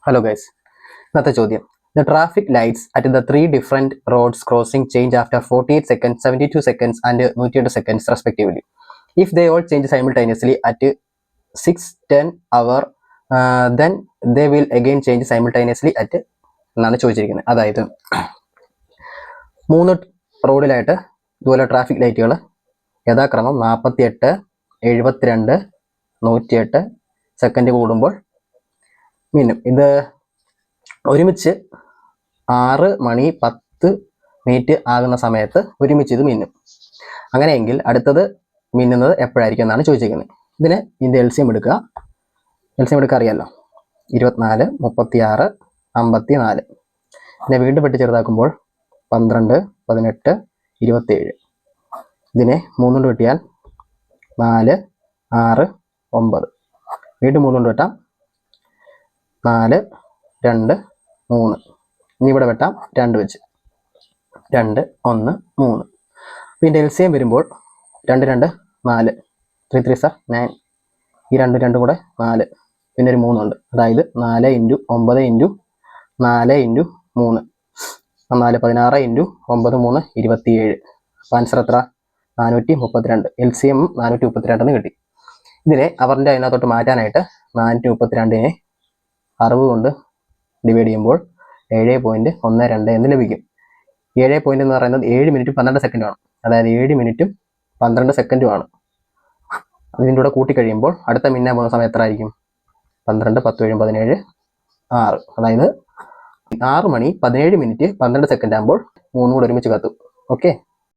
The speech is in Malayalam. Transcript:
Hello guys. ഇന്നത്തെ ചോദ്യം. The traffic lights at the three different roads crossing change after 48 seconds, 72 seconds and 108 seconds respectively. If they all change simultaneously at 6:10 hour, then they will again change simultaneously at എന്നാണ് ചോദിച്ചിരിക്കുന്നത്. അതായത് 3 റോഡിലായിട്ട് ഇതുപോലെ ട്രാഫിക് ലൈറ്റുകൾ യഥാക്രമം 48, 72, 108 സെക്കൻഡ് കൂടുമ്പോൾ മിന്നും. ഇത് ഒരുമിച്ച് 6 മണി 10 മിനിറ്റ് ആകുന്ന സമയത്ത് ഒരുമിച്ച് ഇത് മിന്നും. അങ്ങനെയെങ്കിൽ അടുത്തത് മിന്നുന്നത് എപ്പോഴായിരിക്കും എന്നാണ് ചോദിച്ചിരിക്കുന്നത്. ഇതിൻ്റെ LCM എടുക്കുക. LCM എടുക്കുക അറിയാമല്ലോ, 24, 36, 54. ഇതിനെ വീണ്ടും വെട്ടി ചെറുതാക്കുമ്പോൾ 12, 18, 27. ഇതിനെ 3 കൊണ്ട് വെട്ടിയാൽ 4, 6, 9. വീണ്ടും 3 കൊണ്ട് വെട്ടാം, 4, 2, 3. ഇനി ഇവിടെ വെട്ടാം 2 വെച്ച്, 2, 1, 3. പിന്നെ LCM വരുമ്പോൾ 2, 2, 4, 3, 3 സാർ 9. ഈ 2, 2 കൂടെ 4, പിന്നെ ഒരു 3 ഉണ്ട്. അതായത് 4 × 9 × 4 × 3, 4, 16 × 9, 3, 27. അപ്പോൾ ആൻസർ എത്ര? 432. LCM 432 എന്ന് കിട്ടി. ഇതിനെ അവരുടെ അതിനകത്തോട്ട് മാറ്റാനായിട്ട് 432നെ 60 കൊണ്ട് ഡിവൈഡ് ചെയ്യുമ്പോൾ 7.12 എന്ന് ലഭിക്കും. 7 പോയിന്റ് എന്ന് പറയുന്നത് 7 മിനിറ്റും 12 സെക്കൻഡുമാണ്. അതായത് 7 മിനിറ്റും 12 സെക്കൻഡുമാണ്. അതിൻ്റെ കൂടെ കൂട്ടിക്കഴിയുമ്പോൾ അടുത്ത മിന്നാൻ പോകുന്ന സമയം എത്ര ആയിരിക്കും? 12, 10, 7, 17, 6. അതായത് 6 മണി 17 മിനിറ്റ് 12 സെക്കൻഡ് ആകുമ്പോൾ 3 കൂടെ ഒരുമിച്ച് കത്തും. ഓക്കെ.